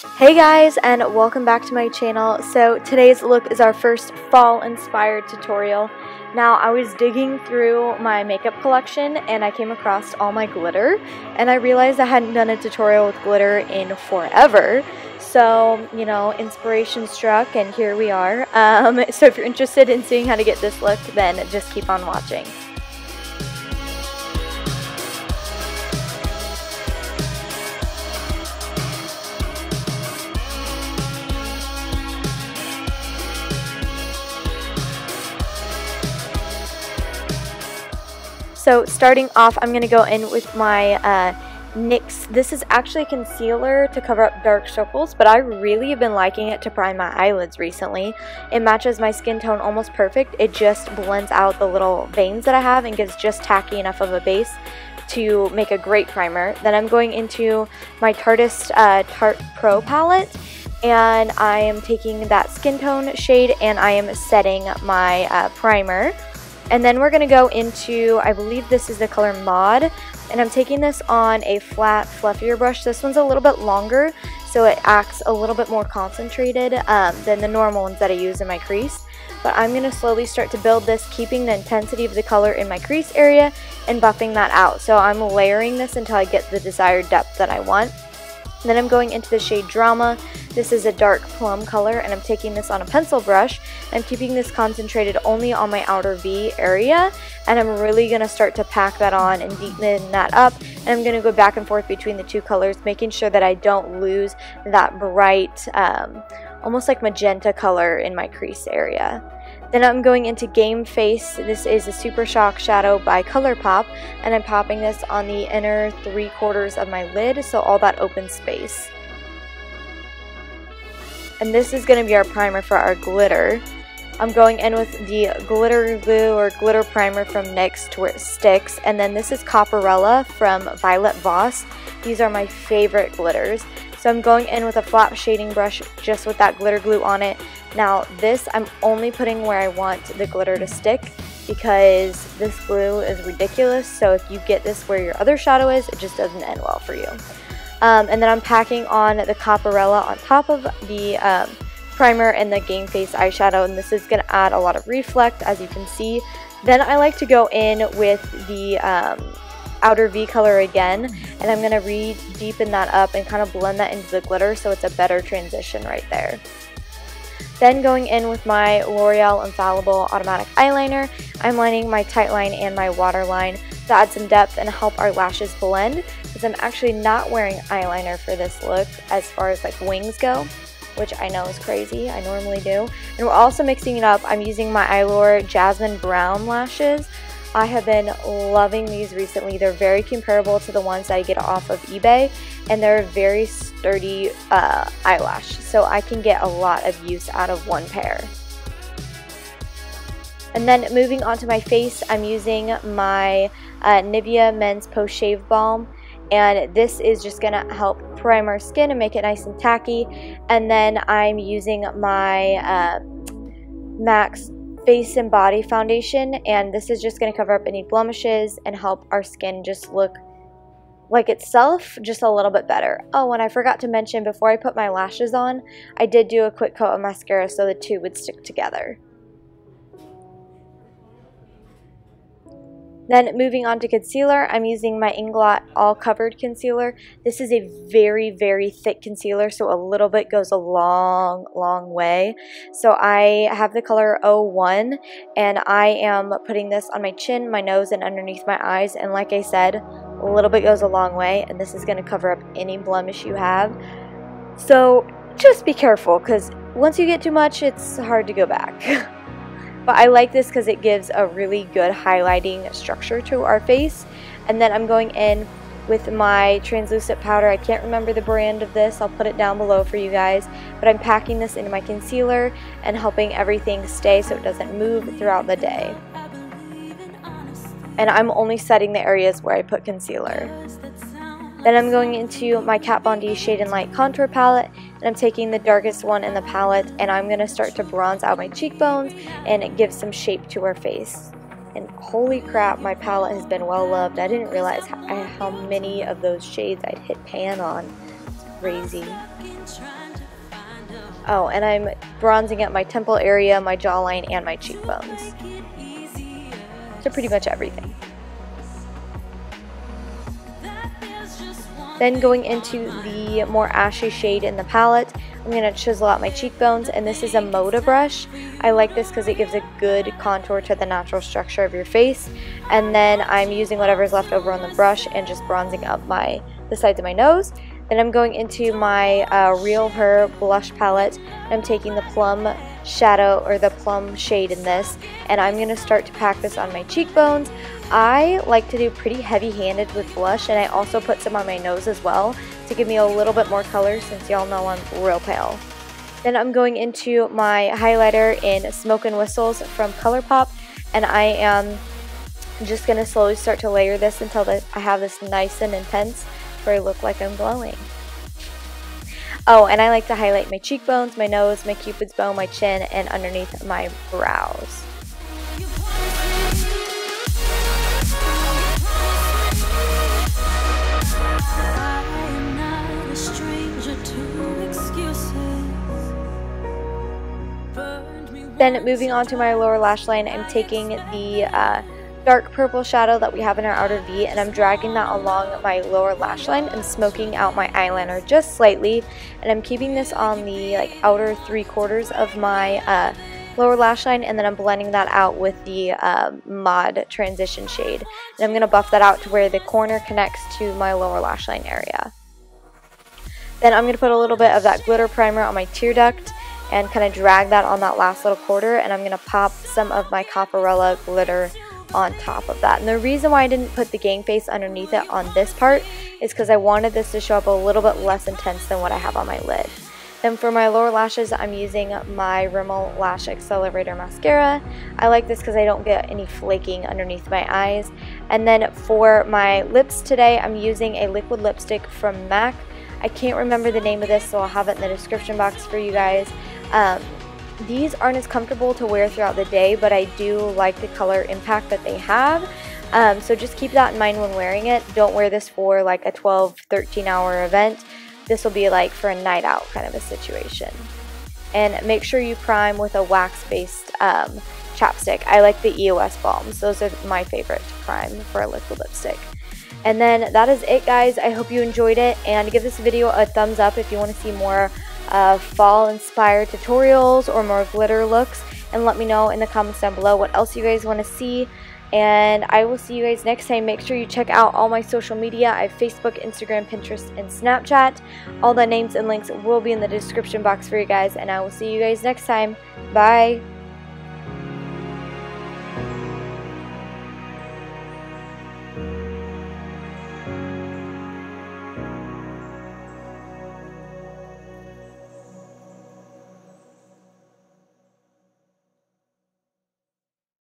Hey guys, and welcome back to my channel. So today's look is our first fall inspired tutorial. Now I was digging through my makeup collection and I came across all my glitter, and I realized I hadn't done a tutorial with glitter in forever. So, you know, inspiration struck and here we are. So if you're interested in seeing how to get this look, then just keep on watching. So starting off, I'm going to go in with my NYX. This is actually a concealer to cover up dark circles, but I really have been liking it to prime my eyelids recently. It matches my skin tone almost perfect. It just blends out the little veins that I have and gives just tacky enough of a base to make a great primer. Then I'm going into my tarteist Tarte Pro palette, and I am taking that skin tone shade and I am setting my primer. And then we're going to go into, I believe this is the color Mod, and I'm taking this on a flat, fluffier brush. This one's a little bit longer, so it acts a little bit more concentrated than the normal ones that I use in my crease. But I'm going to slowly start to build this, keeping the intensity of the color in my crease area and buffing that out. So I'm layering this until I get the desired depth that I want. Then I'm going into the shade Drama. This is a dark plum color, and I'm taking this on a pencil brush. I'm keeping this concentrated only on my outer V area, and I'm really going to start to pack that on and deepen that up. And I'm going to go back and forth between the two colors, making sure that I don't lose that bright, almost like magenta color in my crease area. Then I'm going into Game Face. This is a Super Shock shadow by Colourpop, and I'm popping this on the inner 3/4 of my lid, so all that open space. And this is going to be our primer for our glitter. I'm going in with the glitter glue or glitter primer from NYX to where it sticks, and then this is Copperella from Violet Voss. These are my favorite glitters. So I'm going in with a flat shading brush just with that glitter glue on it. Now this I'm only putting where I want the glitter to stick because this glue is ridiculous. So if you get this where your other shadow is, it just doesn't end well for you. And then I'm packing on the Copperella on top of the primer and the Game Face eyeshadow, and this is going to add a lot of reflect, as you can see. Then I like to go in with the outer V color again, and I'm going to re-deepen that up and kind of blend that into the glitter so it's a better transition right there. Then going in with my L'Oreal Infallible Automatic Eyeliner, I'm lining my tight line and my waterline to add some depth and help our lashes blend, because I'm actually not wearing eyeliner for this look as far as like wings go, which I know is crazy. I normally do. And we're also mixing it up. I'm using my Eylure Jasmine Brown lashes. I have been loving these recently. They're very comparable to the ones that I get off of eBay, and they're a very sturdy eyelash, so I can get a lot of use out of one pair. And then moving on to my face, I'm using my Nivea Men's Post Shave Balm, and this is just going to help prime our skin and make it nice and tacky. And then I'm using my MAC's Face and Body Foundation, and this is just going to cover up any blemishes and help our skin just look like itself, just a little bit better. Oh, and I forgot to mention, before I put my lashes on, I did do a quick coat of mascara so the two would stick together. Then moving on to concealer, I'm using my Inglot All Covered Concealer. This is a very, very thick concealer, so a little bit goes a long, long way. So I have the color 01, and I am putting this on my chin, my nose, and underneath my eyes. And like I said, a little bit goes a long way, and this is going to cover up any blemish you have. So just be careful, because once you get too much, it's hard to go back. But I like this because it gives a really good highlighting structure to our face. And then I'm going in with my translucent powder. I can't remember the brand of this. I'll put it down below for you guys. But I'm packing this into my concealer and helping everything stay so it doesn't move throughout the day. And I'm only setting the areas where I put concealer. Then I'm going into my Kat Von D Shade and Light Contour Palette, and I'm taking the darkest one in the palette, and I'm going to start to bronze out my cheekbones and give some shape to our face. And holy crap, my palette has been well loved. I didn't realize how many of those shades I'd hit pan on. It's crazy. Oh, and I'm bronzing up my temple area, my jawline, and my cheekbones. So pretty much everything. Then going into the more ashy shade in the palette, I'm going to chisel out my cheekbones, and this is a Moda brush. I like this because it gives a good contour to the natural structure of your face. And then I'm using whatever's left over on the brush and just bronzing up the sides of my nose. Then I'm going into my Realher blush palette. I'm taking the plum shadow, or the plum shade in this, and I'm going to start to pack this on my cheekbones. I like to do pretty heavy-handed with blush, and I also put some on my nose as well to give me a little bit more color, since y'all know I'm real pale. Then I'm going into my highlighter in Smoke and Whistles from Colourpop, and I am just going to slowly start to layer this until I have this nice and intense where I look like I'm glowing. Oh, and I like to highlight my cheekbones, my nose, my cupid's bow, my chin, and underneath my brows. Then moving on to my lower lash line, I'm taking the dark purple shadow that we have in our outer V, and I'm dragging that along my lower lash line and smoking out my eyeliner just slightly, and I'm keeping this on the outer 3/4 of my lower lash line, and then I'm blending that out with the Mod transition shade, and I'm going to buff that out to where the corner connects to my lower lash line area. Then I'm going to put a little bit of that glitter primer on my tear duct and kind of drag that on that last little quarter, and I'm going to pop some of my copperella glitter on top of that. And the reason why I didn't put the gang face underneath it on this part is because I wanted this to show up a little bit less intense than what I have on my lid. Then for my lower lashes, I'm using my Rimmel Lash Accelerator Mascara. I like this because I don't get any flaking underneath my eyes. And then for my lips today, I'm using a liquid lipstick from MAC. I can't remember the name of this, so I'll have it in the description box for you guys. These aren't as comfortable to wear throughout the day, but I do like the color impact that they have. So just keep that in mind when wearing it. Don't wear this for like a 12-13 hour event. This will be like for a night out kind of a situation. And make sure you prime with a wax-based chapstick. I like the EOS balms. Those are my favorite to prime for a liquid lipstick. And then that is it, guys. I hope you enjoyed it, and give this video a thumbs up if you want to see more fall inspired tutorials or more glitter looks, and let me know in the comments down below what else you guys want to see. And I will see you guys next time. Make sure you check out all my social media. I have Facebook, Instagram, Pinterest, and Snapchat. All the names and links will be in the description box for you guys, and I will see you guys next time. Bye.